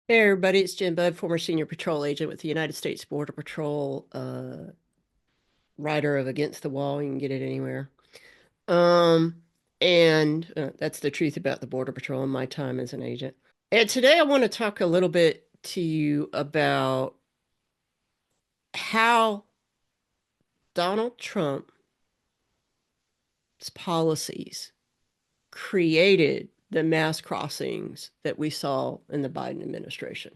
Hey everybody, it's Jim Budd, former senior patrol agent with the United States Border Patrol, writer of Against the Wall. You can get it anywhere. Um, and that's the truth about the Border Patrol and my time as an agent. And today I want to talk a little bit to you about how Donald Trump's policies created the mass crossings that we saw in the Biden administration.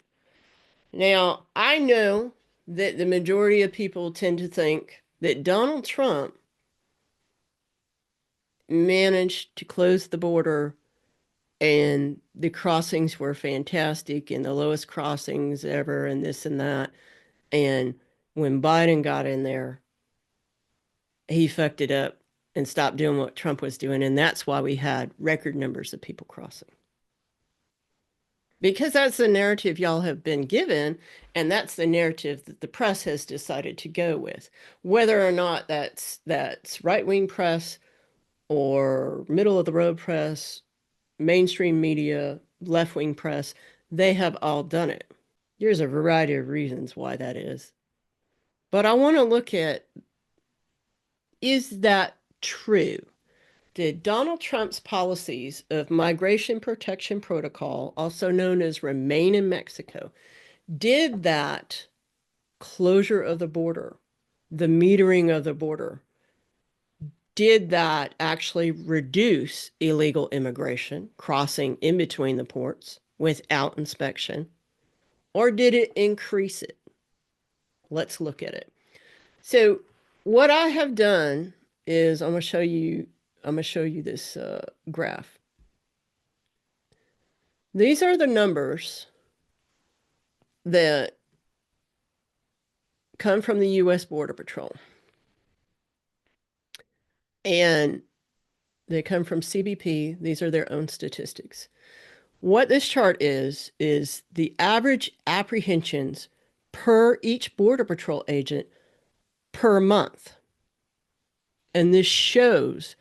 Now, I know that the majority of people tend to think that Donald Trump managed to close the border and the crossings were fantastic and the lowest crossings ever and this and that. And when Biden got in there, he fucked it up and stopped doing what Trump was doing. And that's why we had record numbers of people crossing. Because that's the narrative y'all have been given, and that's the narrative that the press has decided to go with. Whether or not that's right-wing press or middle of the road press, mainstream media, left-wing press, they have all done it. There's a variety of reasons why that is. But I want to look at, is that true? Did Donald Trump's policies of migration protection protocol, also known as Remain in Mexico, did that closure of the border, the metering of the border, did that actually reduce illegal immigration crossing in between the ports without inspection, or did it increase it? Let's look at it. So what I have done is I'm going to show you this graph. These are the numbers that come from the U.S. Border Patrol. And they come from CBP. These are their own statistics. What this chart is the average apprehensions per each Border Patrol agent per month. And this shows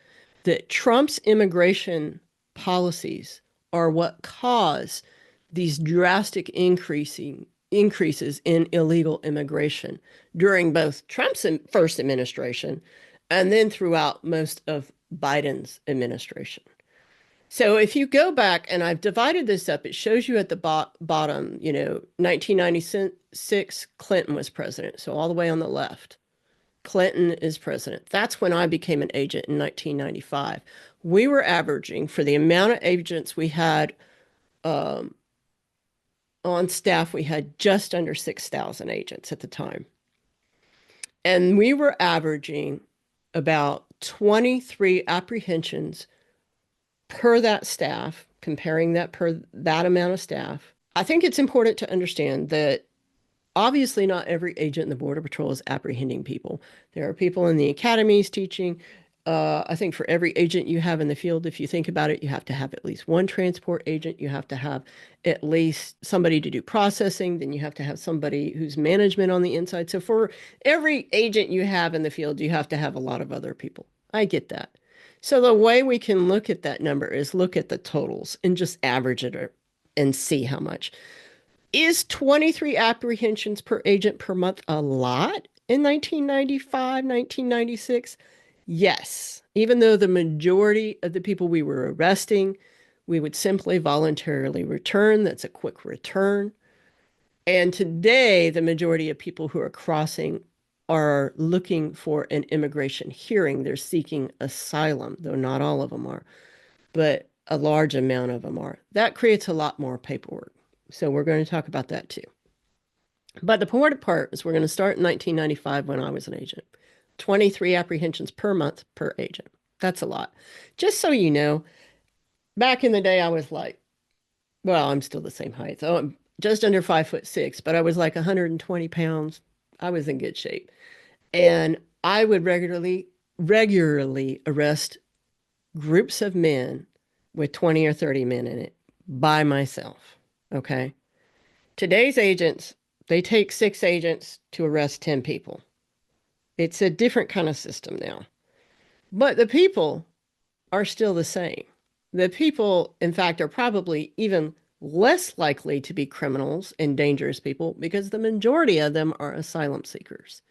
that Trump's immigration policies are what cause these drastic increases in illegal immigration during both Trump's first administration and then throughout most of Biden's administration. So if you go back, and I've divided this up, it shows you at the bottom, 1996, Clinton was president. So all the way on the left, Clinton is president. That's when I became an agent in 1995. We were averaging, for the amount of agents we had um, on staff, we had just under 6,000 agents at the time. And we were averaging about 23 apprehensions per that staff, comparing that per that amount of staff. I think it's important to understand that obviously not every agent in the Border Patrol is apprehending people. There are people in the academies teaching. I think for every agent you have in the field, if you think about it, you have to have at least one transport agent. You have to have at least somebody to do processing. Then you have to have somebody who's management on the inside. So for every agent you have in the field, you have to have a lot of other people. I get that. So the way we can look at that number is look at the totals and just average it and see how much. Is 23 apprehensions per agent per month a lot in 1995, 1996? Yes. Even though the majority of the people we were arresting, we would simply voluntarily return. That's a quick return. And today, the majority of people who are crossing are looking for an immigration hearing. They're seeking asylum, though not all of them are, but a large amount of them are. That creates a lot more paperwork. So we're going to talk about that too. But the important part is we're going to start in 1995 when I was an agent. 23 apprehensions per month per agent. That's a lot. Just so you know, back in the day, I was like, well, I'm still the same height. So I'm just under 5'6", but I was like 120 pounds. I was in good shape. And I would regularly arrest groups of men with 20 or 30 men in it by myself. Okay. Today's agents, they take 6 agents to arrest 10 people. It's a different kind of system now. But the people are still the same. The people, in fact, are probably even less likely to be criminals and dangerous people because the majority of them are asylum seekers.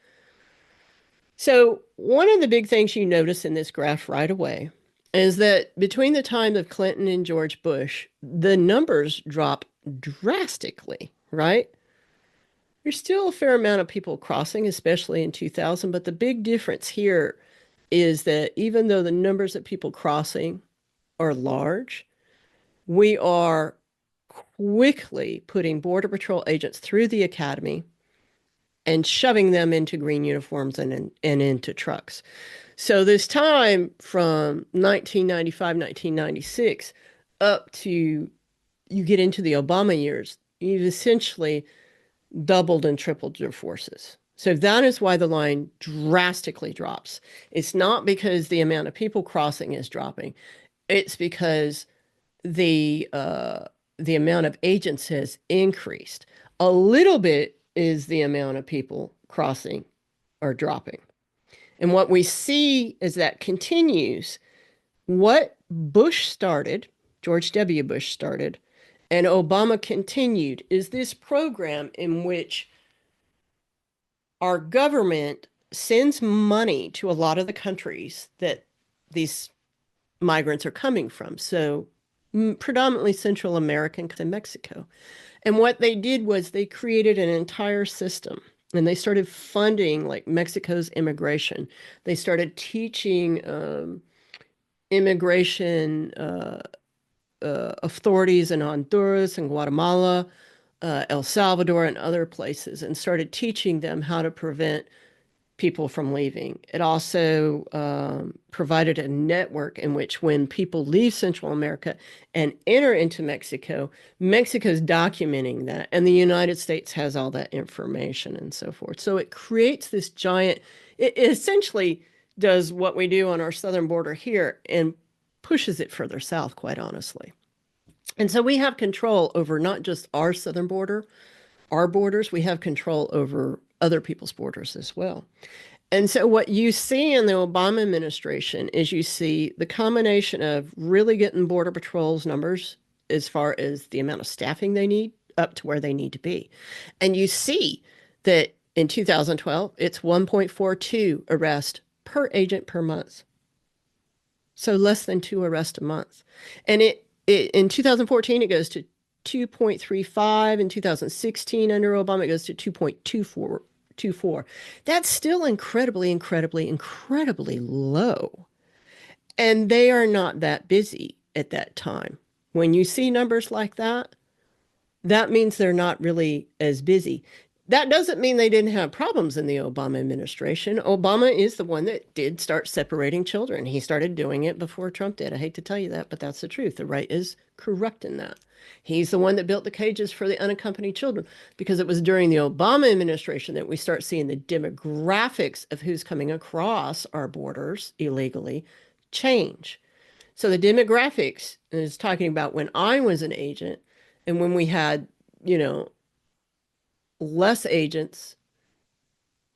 So, one of the big things you notice in this graph right away is that between the time of Clinton and George Bush, the numbers drop drastically, right? There's still a fair amount of people crossing, especially in 2000, but the big difference here is that even though the numbers of people crossing are large, we are quickly putting Border Patrol agents through the academy and shoving them into green uniforms and into trucks. So this time from 1995, 1996 up to you get into the Obama years, you've essentially doubled and tripled your forces. So that is why the line drastically drops. It's not because the amount of people crossing is dropping. It's because the uh, the amount of agents has increased. A little bit is the amount of people crossing or dropping. And what we see is that continues what Bush started, George W. Bush started, and Obama continued, is this program in which our government sends money to a lot of the countries that these migrants are coming from. So, predominantly Central American and Mexico. And what they did was they created an entire system and they started funding like Mexico's immigration. They started teaching immigration authorities in Honduras and Guatemala, El Salvador, and other places, and started teaching them how to prevent people from leaving. It also provided a network in which when people leave Central America and enter into Mexico, Mexico's documenting that, and the United States has all that information and so forth. So it creates this giant, it essentially does what we do on our southern border here and pushes it further south, quite honestly. And so we have control over not just our southern border, our borders, we have control over other people's borders as well. And so what you see in the Obama administration is you see the combination of really getting Border Patrol's numbers as far as the amount of staffing they need up to where they need to be. And you see that in 2012, it's 1.42 arrests per agent per month. So less than 2 arrests a month. And it in 2014, it goes to 2.35. In 2016, under Obama, it goes to 2.24. That's still incredibly, incredibly, incredibly low. And they are not that busy at that time. When you see numbers like that, that means they're not really as busy. That doesn't mean they didn't have problems in the Obama administration. Obama is the one that did start separating children. He started doing it before Trump did. I hate to tell you that, but that's the truth. The right is correct in that. He's the one that built the cages for the unaccompanied children because it was during the Obama administration that we start seeing the demographics of who's coming across our borders illegally change. So the demographics is talking about when I was an agent and when we had, you know, less agents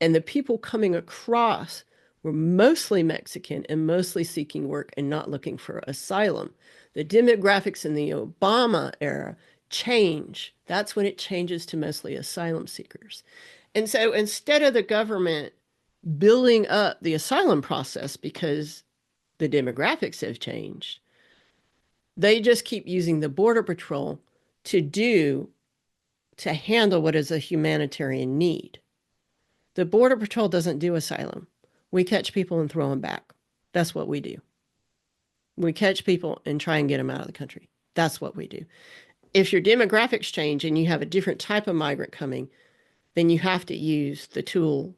and the people coming across were mostly Mexican and mostly seeking work and not looking for asylum. The demographics in the Obama era change. That's when it changes to mostly asylum seekers. And so instead of the government building up the asylum process because the demographics have changed, they just keep using the Border Patrol to handle what is a humanitarian need. The Border Patrol doesn't do asylum. We catch people and throw them back. That's what we do. We catch people and try and get them out of the country. That's what we do. If your demographics change and you have a different type of migrant coming, then you have to use the tool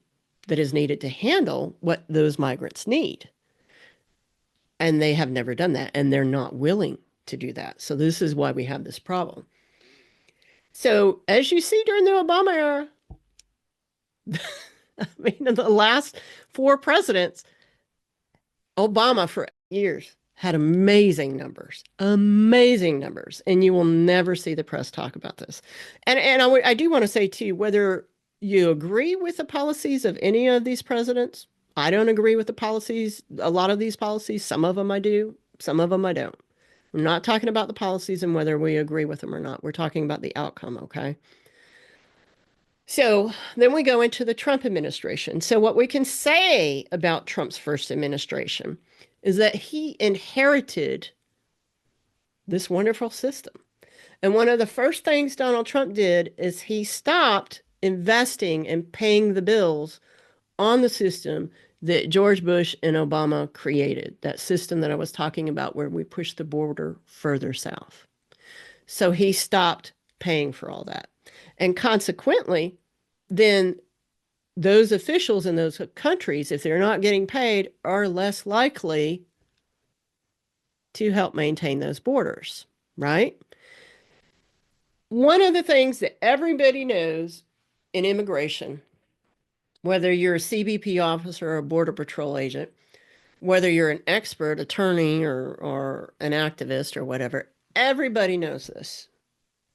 that is needed to handle what those migrants need. And they have never done that, and they're not willing to do that. So this is why we have this problem. So as you see during the Obama era, I mean, in the last 4 presidents, Obama for years had amazing numbers, and you will never see the press talk about this. And I do want to say too, whether you agree with the policies of any of these presidents, I don't agree with the policies, a lot of these policies. Some of them I do, some of them I don't. I'm not talking about the policies and whether we agree with them or not. We're talking about the outcome, okay? So then we go into the Trump administration. So, what we can say about Trump's first administration is that he inherited this wonderful system. And one of the first things Donald Trump did is he stopped investing and paying the bills on the system that George Bush and Obama created, that system that I was talking about where we pushed the border further south. So he stopped paying for all that. And consequently, then those officials in those countries, if they're not getting paid, are less likely to help maintain those borders, right? One of the things that everybody knows in immigration, whether you're a CBP officer or a Border Patrol agent, whether you're an expert attorney or an activist or whatever, everybody knows this,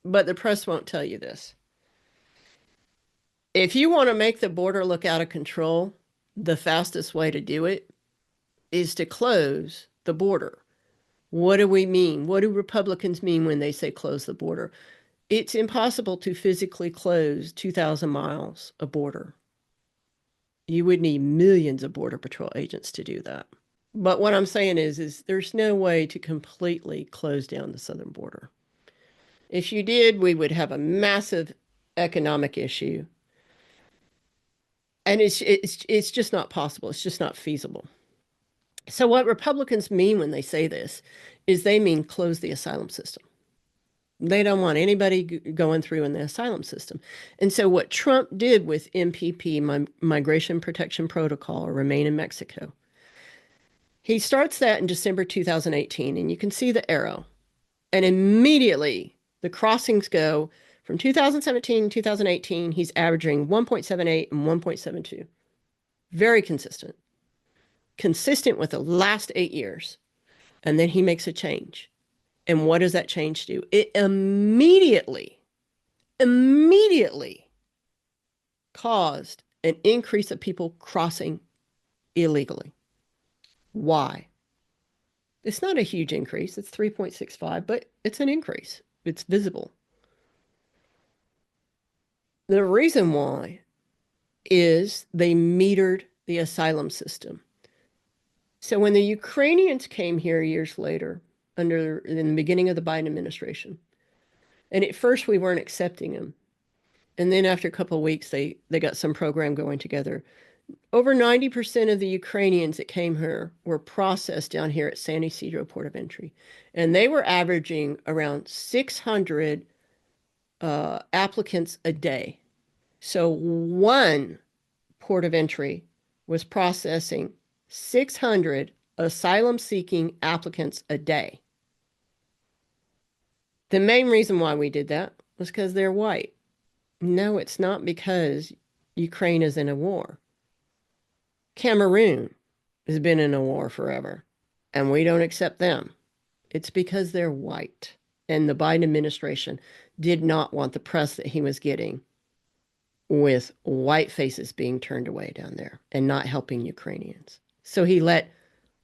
but the press won't tell you this. If you want to make the border look out of control, the fastest way to do it is to close the border. What do we mean? What do Republicans mean when they say close the border? It's impossible to physically close 2,000 miles of border. You would need millions of Border Patrol agents to do that. But what I'm saying is there's no way to completely close down the southern border. If you did, we would have a massive economic issue. And it's just not possible. It's just not feasible. So what Republicans mean when they say this is they mean close the asylum system. They don't want anybody going through in the asylum system. And so what Trump did with MPP, Migration Protection Protocol, or Remain in Mexico, he starts that in December 2018, and you can see the arrow. And immediately the crossings go from 2017 to 2018, he's averaging 1.78 and 1.72. Very consistent. Consistent with the last 8 years. And then he makes a change. And what does that change do? It immediately caused an increase of people crossing illegally. Why? It's not a huge increase. It's 3.65, but it's an increase. It's visible. The reason why is they metered the asylum system. So when the Ukrainians came here years later, in the beginning of the Biden administration, and at first we weren't accepting them, and then after a couple of weeks they got some program going together. Over 90% of the Ukrainians that came here were processed down here at San Ysidro Port of Entry, and they were averaging around 600 applicants a day. So one port of entry was processing 600 asylum-seeking applicants a day. The main reason why we did that was because they're white. No, it's not because Ukraine is in a war. Cameroon has been in a war forever, and we don't accept them. It's because they're white. And the Biden administration did not want the press that he was getting with white faces being turned away down there and not helping Ukrainians. So he let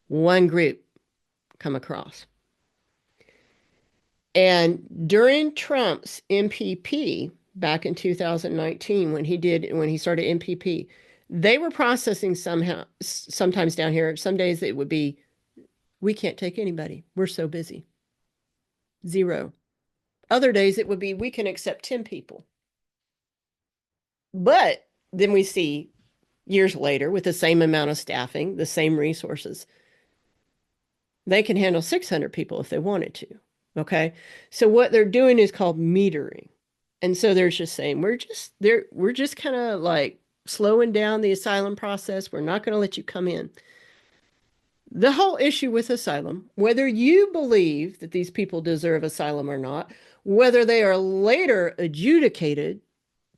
one group come across. And during Trump's MPP back in 2019, when he started MPP, they were processing sometimes down here. Some days it would be, we can't take anybody. We're so busy. 0. Other days it would be, we can accept 10 people. But then we see years later, with the same amount of staffing, the same resources, they can handle 600 people if they wanted to. Okay. So what they're doing is called metering. And so they're just saying, we're just kind of like slowing down the asylum process. We're not going to let you come in. The whole issue with asylum, whether you believe that these people deserve asylum or not, whether they are later adjudicated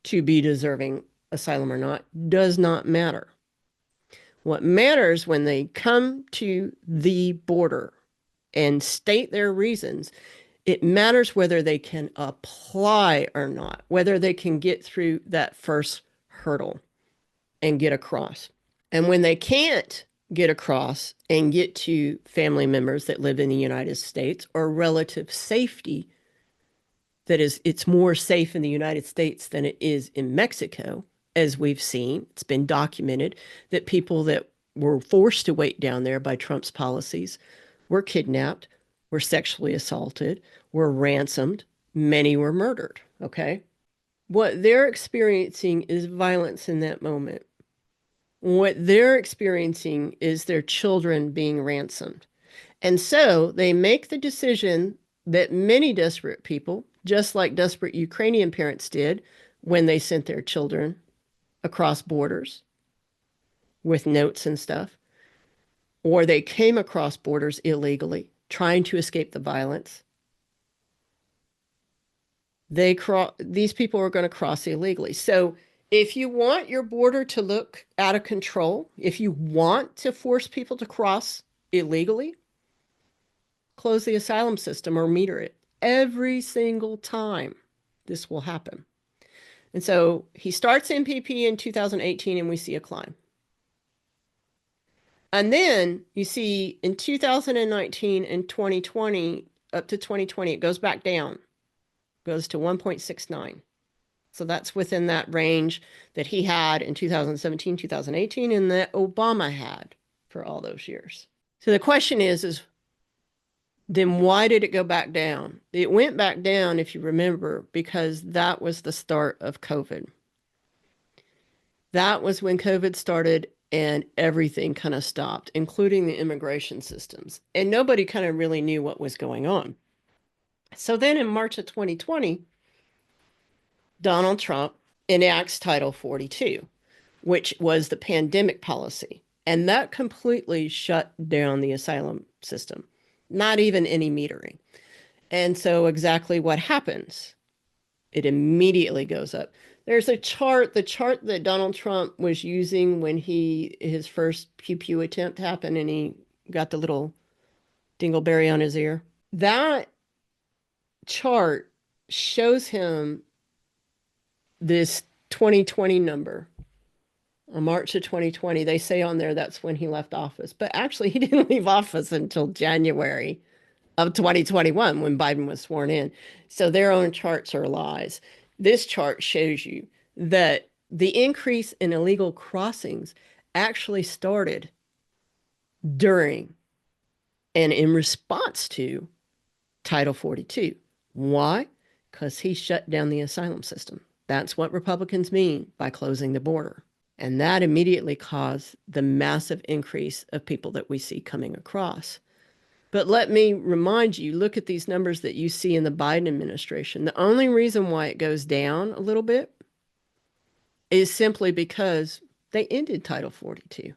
to be deserving asylum or not, does not matter. What matters when they come to the border and state their reasons, it matters whether they can apply or not, whether they can get through that first hurdle and get across. And when they can't get across and get to family members that live in the United States, or relative safety. That is, it's more safe in the United States than it is in Mexico, as we've seen. It's been documented that people that were forced to wait down there by Trump's policies were kidnapped, were sexually assaulted, were ransomed. Many were murdered. Okay. What they're experiencing is violence in that moment. What they're experiencing is their children being ransomed. And so they make the decision that many desperate people, just like desperate Ukrainian parents did when they sent their children across borders with notes and stuff, or they came across borders illegally trying to escape the violence. These people are going to cross illegally. So if you want your border to look out of control, if you want to force people to cross illegally, close the asylum system or meter it. Every single time this will happen. And so he starts MPP in 2018 and we see a climb. And then you see in 2019 and 2020, up to 2020, it goes back down, goes to 1.69. So that's within that range that he had in 2017, 2018, and that Obama had for all those years. So the question is then why did it go back down? It went back down, if you remember, because that was the start of COVID. That was when COVID started and everything kind of stopped, including the immigration systems. And nobody kind of really knew what was going on. So then in March of 2020, Donald Trump enacts Title 42, which was the pandemic policy. And that completely shut down the asylum system. Not even any metering. And so exactly what happens? It immediately goes up. There's a chart, the chart that Donald Trump was using when his first pew pew attempt happened and he got the little dingleberry on his ear. That chart shows him this 2020 number. On March of 2020, they say on there that's when he left office. But actually, he didn't leave office until January of 2021 when Biden was sworn in. So their own charts are lies. This chart shows you that the increase in illegal crossings actually started during and in response to Title 42. Why? Because he shut down the asylum system. That's what Republicans mean by closing the border. And that immediately caused the massive increase of people that we see coming across. But let me remind you, look at these numbers that you see in the Biden administration. The only reason why it goes down a little bit is simply because they ended Title 42.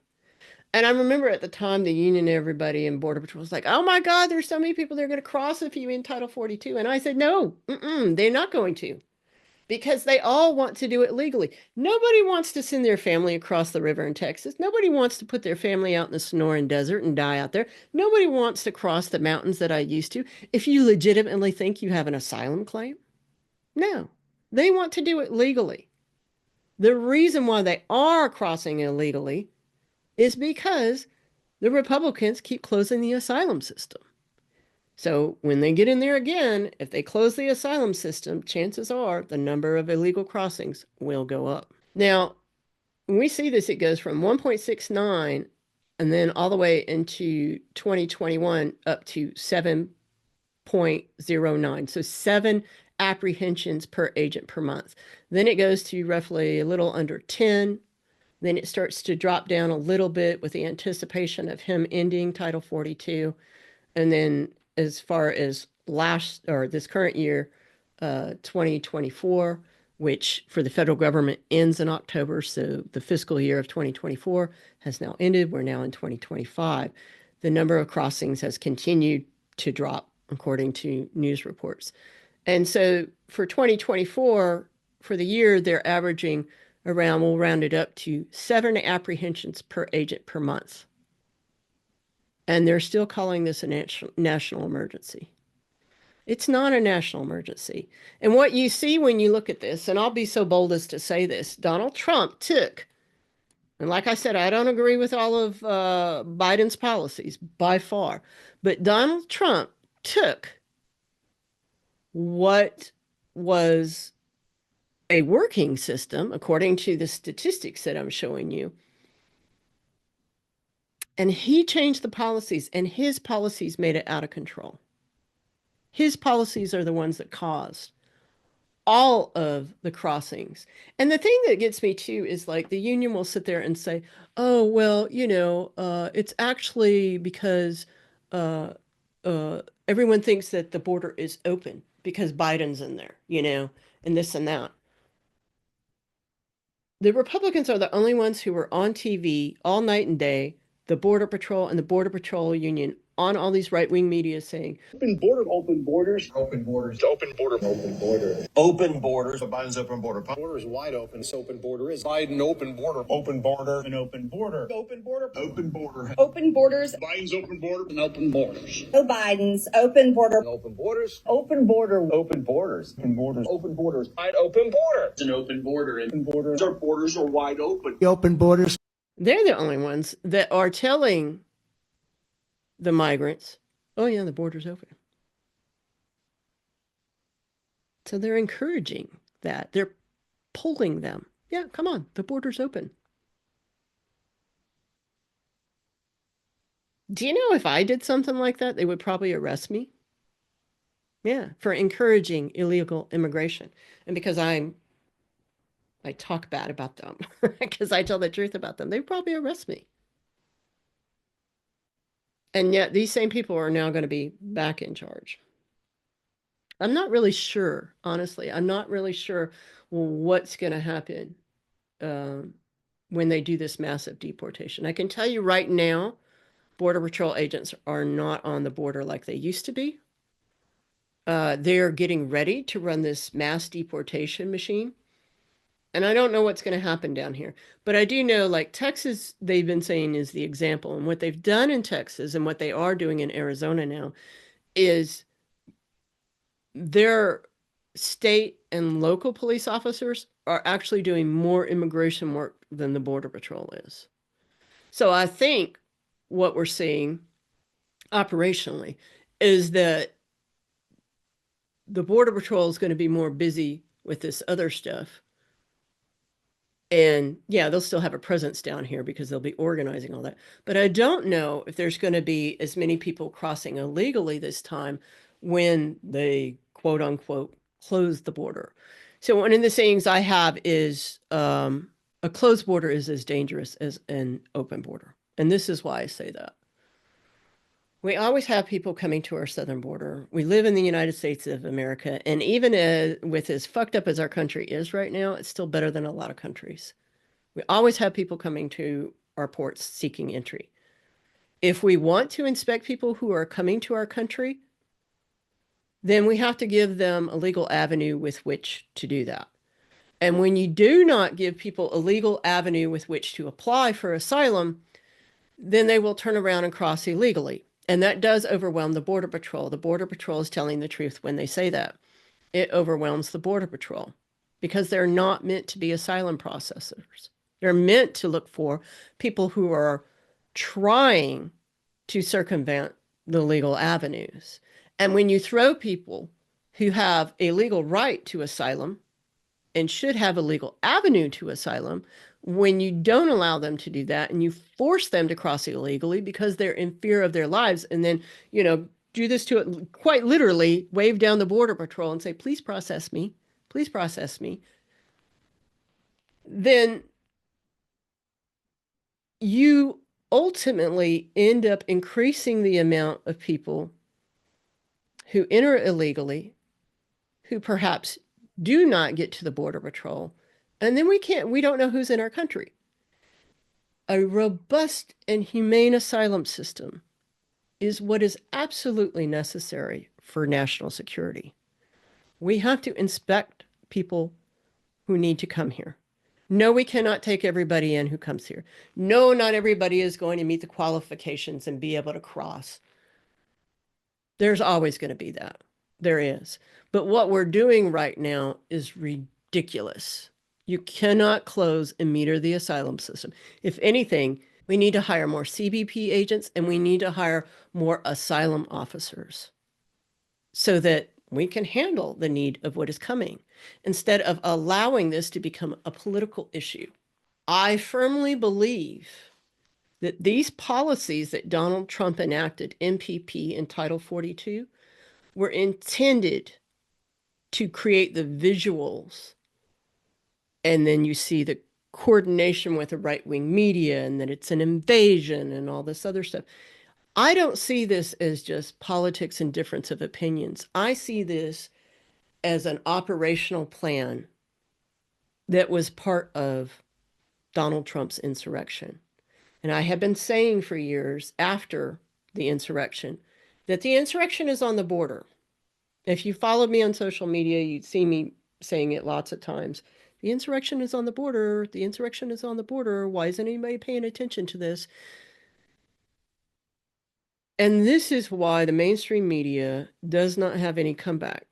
And I remember at the time, the union, everybody in Border Patrol was like, oh my God, there's so many people that are going to cross if you end Title 42. And I said, no, they're not going to. Because they all want to do it legally. Nobody wants to send their family across the river in Texas. Nobody wants to put their family out in the Sonoran Desert and die out there. Nobody wants to cross the mountains that I used to. If you legitimately think you have an asylum claim, no, they want to do it legally. The reason why they are crossing illegally is because the Republicans keep closing the asylum system. So when they get in there again, if they close the asylum system, chances are the number of illegal crossings will go up. Now, when we see this, it goes from 1.69 and then all the way into 2021 up to 7.09. So 7 apprehensions per agent per month. Then it goes to roughly a little under 10. Then it starts to drop down a little bit with the anticipation of him ending Title 42. And then as far as this current year, 2024, which for the federal government ends in October. So the fiscal year of 2024 has now ended. We're now in 2025. The number of crossings has continued to drop according to news reports. And so for 2024, for the year, they're averaging around, we'll round it up to 7 apprehensions per agent per month. And they're still calling this a national emergency. It's not a national emergency. And what you see when you look at this, and I'll be so bold as to say this, Donald Trump took And like I said, I don't agree with all of Biden's policies by far. But Donald Trump took what was a working system, according to the statistics that I'm showing you, and he changed the policies, and his policies made it out of control. His policies are the ones that caused all of the crossings. And the thing that gets me too is like the union will sit there and say, oh, well, it's actually because uh, everyone thinks that the border is open because Biden's in there, and this and that. The Republicans are the only ones who were on TV all night and day, the Border Patrol and the Border Patrol Union on all these right-wing media saying, open border, open borders, open borders, open border, open border, open borders. Biden's open border. Border is wide open. This open border is Biden open border, an open border, open border, open border, open borders. Biden's open border and open borders. Joe Biden's open border, Open borders, open border, open borders, open borders, open borders, wide open border. It's an open border, and borders. Our borders are wide open. The open borders. They're the only ones that are telling the migrants, oh yeah, the border's open. So they're encouraging that. They're pulling them. Yeah, come on, the border's open. Do you know if I did something like that, they would probably arrest me? Yeah, for encouraging illegal immigration. And because I talk bad about them, because I tell the truth about them, they would probably arrest me. And yet these same people are now going to be back in charge. I'm not really sure, honestly. I'm not really sure what's going to happen when they do this massive deportation. I can tell you right now, Border Patrol agents are not on the border like they used to be. They're getting ready to run this mass deportation machine. And I don't know what's going to happen down here. But I do know, like Texas, they've been saying is the example. And what they've done in Texas and what they are doing in Arizona now is their state and local police officers are actually doing more immigration work than the Border Patrol is. So I think what we're seeing operationally is that the Border Patrol is going to be more busy with this other stuff. And yeah, they'll still have a presence down here because they'll be organizing all that. But I don't know if there's going to be as many people crossing illegally this time when they quote unquote close the border. So one of the sayings I have is a closed border is as dangerous as an open border. And this is why I say that. We always have people coming to our southern border. We live in the United States of America. And even with as fucked up as our country is right now, it's still better than a lot of countries. We always have people coming to our ports seeking entry. If we want to inspect people who are coming to our country, then we have to give them a legal avenue with which to do that. And when you do not give people a legal avenue with which to apply for asylum, then they will turn around and cross illegally. And that does overwhelm the Border Patrol. The Border Patrol is telling the truth when they say that. It overwhelms the Border Patrol because they're not meant to be asylum processors. They're meant to look for people who are trying to circumvent the legal avenues. And when you throw people who have a legal right to asylum and should have a legal avenue to asylum, when you don't allow them to do that and you force them to cross illegally because they're in fear of their lives, and then, do this to it, quite literally wave down the Border Patrol and say, please process me, then you ultimately end up increasing the amount of people who enter illegally, who perhaps do not get to the Border Patrol, and then we don't know who's in our country. A robust and humane asylum system is what is absolutely necessary for national security. We have to inspect people who need to come here. No, we cannot take everybody in who comes here. No, not everybody is going to meet the qualifications and be able to cross. There's always going to be that. There is. But what we're doing right now is ridiculous. You cannot close and meter the asylum system. If anything, we need to hire more CBP agents and we need to hire more asylum officers so that we can handle the need of what is coming instead of allowing this to become a political issue. I firmly believe that these policies that Donald Trump enacted, MPP and Title 42, were intended to create the visuals. And then you see the coordination with the right-wing media and that it's an invasion and all this other stuff. I don't see this as just politics and difference of opinions. I see this as an operational plan that was part of Donald Trump's insurrection. And I have been saying for years after the insurrection that the insurrection is on the border. If you followed me on social media, you'd see me saying it lots of times. The insurrection is on the border. The insurrection is on the border. Why isn't anybody paying attention to this? And this is why the mainstream media does not have any comeback.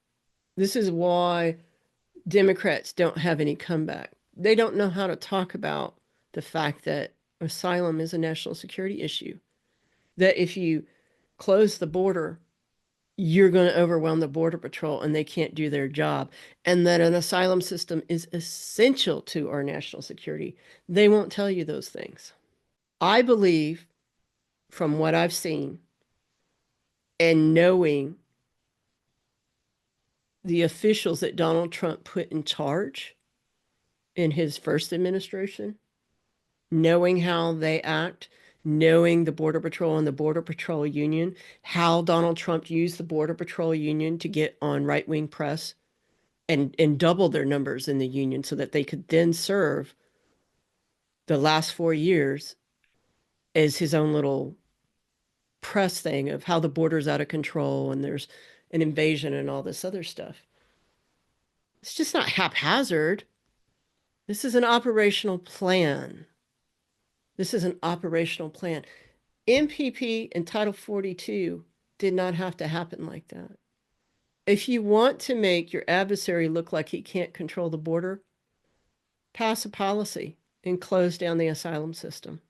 This is why Democrats don't have any comeback. They don't know how to talk about the fact that asylum is a national security issue. That if you close the border, you're going to overwhelm the Border Patrol and they can't do their job. And that an asylum system is essential to our national security. They won't tell you those things. I believe, from what I've seen and knowing the officials that Donald Trump put in charge in his first administration, knowing how they act, knowing the Border Patrol and the Border Patrol Union, how Donald Trump used the Border Patrol Union to get on right-wing press and double their numbers in the union so that they could then serve the last 4 years as his own little press thing of how the border's out of control and there's an invasion and all this other stuff. It's just not haphazard. This is an operational plan. This is an operational plan. MPP and Title 42 did not have to happen like that. If you want to make your adversary look like he can't control the border, pass a policy and close down the asylum system.